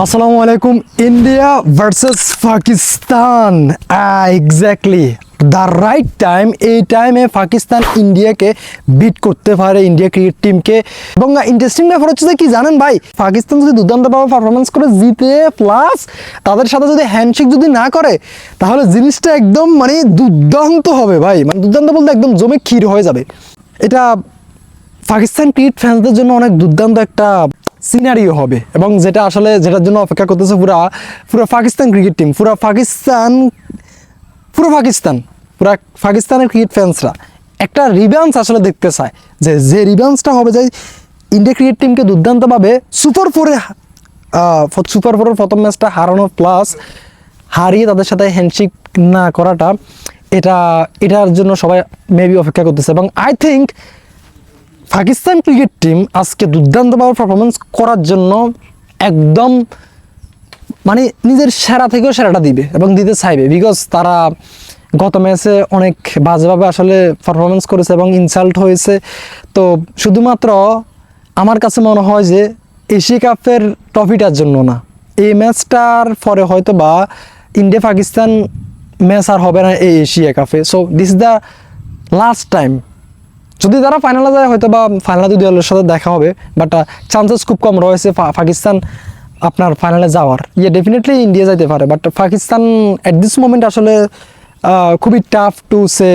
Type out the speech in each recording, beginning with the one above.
আসসালামু আলাইকুম। India versus Pakistan, exactly the right time. এই টাইমে পাকিস্তান ইন্ডিয়াকে বিট করতে পারে, ইন্ডিয়া ক্রিকেট টিমকে। এবং ইন্টারেস্টিং ব্যাপার হচ্ছে যে কি জানেন ভাই, পাকিস্তান যদি দুর্দান্তভাবে পারফরমেন্স করে জিতে, প্লাস তাদের সাথে যদি হ্যান্ডশেক যদি না করে, তাহলে জিনিসটা একদম মানে দুর্দান্ত হবে ভাই। মানে দুর্দান্ত বলতে একদম জমে ক্ষীর হয়ে যাবে। এটা পাকিস্তান ক্রিকেট ফ্যান্সদের জন্য অনেক দুর্দান্ত একটা সিনারিও হবে, এবং যেটা আসলে যেটার জন্য অপেক্ষা করতেছে পুরো পাকিস্তান ক্রিকেট টিম, পুরো পাকিস্তানের ক্রিকেট ফ্যান্সরা একটা রিভ্যান্স আসলে দেখতে চায়, যে রিভ্যান্সটা হবে যে ইন্ডিয়া ক্রিকেট টিমকে দুর্দান্তভাবে সুপার ফোরের প্রথম ম্যাচটা হারানো, প্লাস হারিয়ে তাদের সাথে হ্যান্ডশেক না করাটা, এটার জন্য সবাই মেবি অপেক্ষা করতেছে। এবং I think Pakistan cricket team আজকে দুর্দান্তভাবে পারফরমেন্স করার জন্য একদম মানে নিজের সেরা থেকেও সেরাটা দিবে এবং দিতে চাইবে, বিকজ তারা গত ম্যাচে অনেক বাজেভাবে আসলে পারফরমেন্স করেছে এবং ইনসাল্ট হয়েছে। তো শুধুমাত্র আমার কাছে মনে হয় যে এশিয়া কাপের ট্রফিটার জন্য না, এই ম্যাচটার পরে হয়তো বা ইন্ডিয়া পাকিস্তান ম্যাচ আর হবে না এই এশিয়া কাপে। So this is the last time. যদি তারা ফাইনালে যায় হয়তো বা ফাইনালে দুই দলের সাথে দেখা হবে, বাট চান্সেস খুব কম রয়েছে পাকিস্তান আপনার ফাইনালে যাওয়ার। ডেফিনেটলি ইন্ডিয়া যাইতে পারে, but Pakistan at this moment আসলে খুবই টাফ টু সে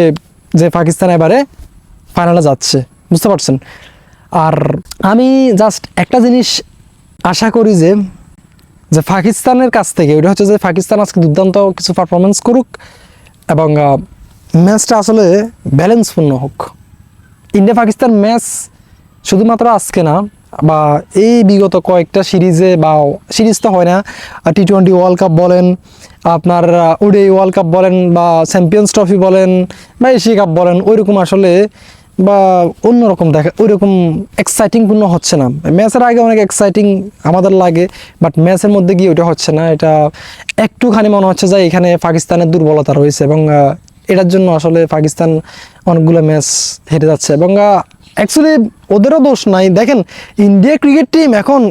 যে পাকিস্তান এবারে ফাইনালে যাচ্ছে, বুঝতে পারছেন। আর আমি জাস্ট একটা জিনিস আশা করি যে পাকিস্তানের কাছ থেকে, ওইটা হচ্ছে যে পাকিস্তান আজকে দুর্দান্ত কিছু পারফরমেন্স করুক এবং ম্যাচটা আসলে ব্যালেন্সপূর্ণ হোক। ইন্ডিয়া পাকিস্তান ম্যাচ শুধুমাত্র আজকে না, বা এই বিগত কয়েকটা সিরিজে, বা সিরিজ তো হয় না, টি-20 ওয়ার্ল্ড কাপ বলেন, আপনার ওডিআই ওয়ার্ল্ড কাপ বলেন, বা চ্যাম্পিয়ন্স ট্রফি বলেন, বা এশিয়া কাপ বলেন, ওইরকম আসলে বা অন্যরকম দেখা ওইরকম এক্সাইটিংপূর্ণ হচ্ছে না। ম্যাচের আগে অনেক এক্সাইটিং আমাদের লাগে, বাট ম্যাচের মধ্যে গিয়ে ওইটা হচ্ছে না। এটা একটুখানি মনে হচ্ছে যে এখানে পাকিস্তানের দুর্বলতা রয়েছে, এবং এটার জন্য আসলে পাকিস্তান অনেকগুলো ম্যাচ হেরে যাচ্ছে। এবং অ্যাকচুয়ালি ওদেরও দোষ নাই। দেখেন ইন্ডিয়া ক্রিকেট টিম এখন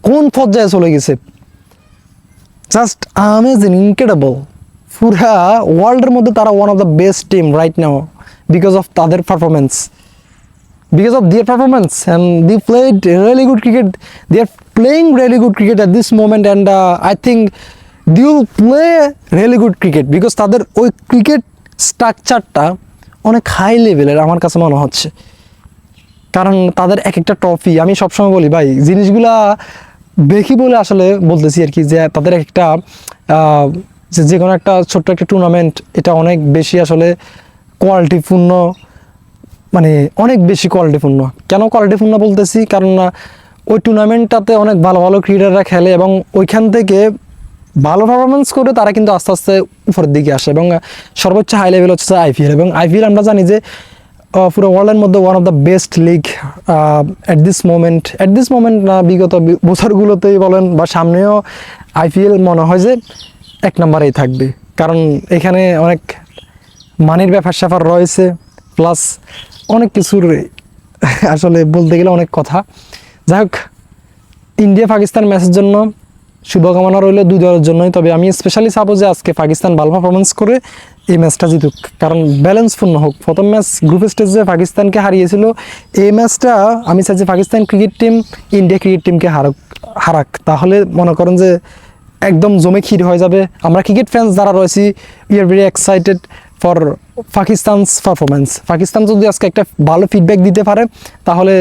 কোন পর্যায়ে চলে গেছে, জাস্ট আমেজিং, ইনক্রেডিবল। পুরা ওয়ার্ল্ডের মধ্যে তারা one of the best team right now, because of তাদের performance, because of their performance, and they played really good cricket. They are playing really good cricket at this moment, and I think they will play really good cricket because তাদের ওই cricket স্ট্রাকচারটা অনেক high লেভেলের আমার কাছে মনে হচ্ছে। কারণ তাদের এক একটা ট্রফি, আমি সবসময় বলি ভাই, জিনিসগুলা দেখি বলে আসলে বলতেছি আর কি, যে তাদের এক একটা যে কোনো একটা ছোট্ট একটা টুর্নামেন্ট, এটা অনেক বেশি আসলে কোয়ালিটিপূর্ণ, মানে অনেক বেশি কোয়ালিটিপূর্ণ। কেন কোয়ালিটিপূর্ণ বলতেছি, কারণ ওই টুর্নামেন্টটাতে অনেক ভালো ভালো ক্রিকেটাররা খেলে, এবং ওইখান থেকে ভালো পারফরমেন্স করে তারা কিন্তু আস্তে আস্তে উপরের দিকে আসে। এবং সর্বোচ্চ হাই লেভেল হচ্ছে আইপিএল, এবং আইপিএল আমরা জানি যে পুরো ওয়ার্ল্ডের মধ্যে one of the best league at this moment না, বিগত বছরগুলোতেই বলেন বা সামনেও আইপিএল মনে হয় যে এক নম্বরেই থাকবে। কারণ এখানে অনেক মানির ব্যাপার রয়েছে, প্লাস অনেক কিছুর আসলে বলতে গেলে অনেক কথা। যাই হোক, ইন্ডিয়া পাকিস্তান ম্যাচের জন্য শুভকামনা রইল দুই দলের জন্যই। তবে আমি স্পেশালি চাবো যে আজকে পাকিস্তান ভালো পারফরমেন্স করে এই ম্যাচটা জিতুক, কারণ ব্যালেন্সপূর্ণ হোক। প্রথম ম্যাচ গ্রুপ স্টেজে পাকিস্তানকে হারিয়েছিল, এই ম্যাচটা আমি চাই যে Pakistan cricket team India cricket টিমকে হারাক, তাহলে মনে করেন যে একদম জমে ক্ষীর হয়ে যাবে। আমরা ক্রিকেট ফ্যান্স যারা রয়েছি, we are very excited for Pakistan's performance. Pakistan যদি আজকে একটা ভালো ফিডব্যাক দিতে পারে, তাহলে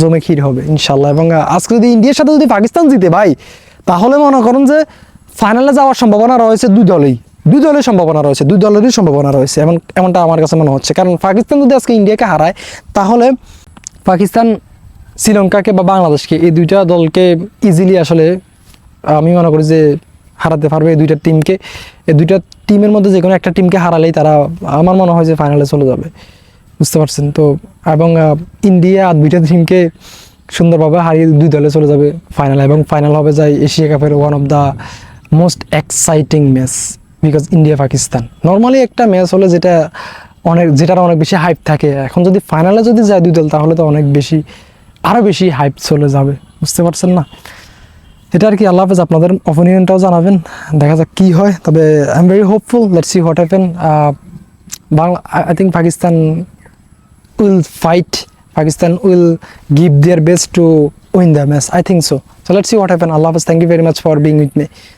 জমে ক্ষীর হবে ইনশাল্লাহ। এবং আজকে যদি ইন্ডিয়ার সাথে যদি পাকিস্তান জিতে ভাই, তাহলে মনে করেন যে ফাইনালে যাওয়ার সম্ভাবনা রয়েছে দুই দলেরই সম্ভাবনা রয়েছে, এমনটা আমার কাছে মনে হচ্ছে। কারণ পাকিস্তান যদি আজকে ইন্ডিয়াকে হারায়, তাহলে পাকিস্তান শ্রীলঙ্কাকে বা বাংলাদেশকে, এই দুইটা দলকে ইজিলি আসলে আমি মনে করি যে হারাতে পারবে। এই দুইটা টিমের মধ্যে যে কোনো একটা টিমকে হারালেই তারা, আমার মনে হয় যে ফাইনালে চলে যাবে, বুঝতে পারছেন তো। এবং ইন্ডিয়া আর দুইটা টিমকে সুন্দরভাবে হারিয়ে দুই দলে চলে যাবে ফাইনালে, এবং ফাইনাল হবে যায় এশিয়া কাপের one of the most exciting match, because India Pakistan normally একটা ম্যাচ হলে যেটার অনেক বেশি হাইপ থাকে। এখন যদি ফাইনালে যদি যায় দুই দল, তাহলে তো অনেক বেশি, আরও বেশি হাইপ চলে যাবে, বুঝতে পারছেন না। এটা আর কি। আল্লাহ হাফেজ। আপনাদের অপিনিয়নটাও জানাবেন, দেখা যাক কী হয়। তবে I am very hopeful, let's see what happen. Bangla, I think Pakistan will fight. Pakistan will give their best to win the match. I think so. So let's see what happens. Allah Hafiz. Thank you very much for being with me.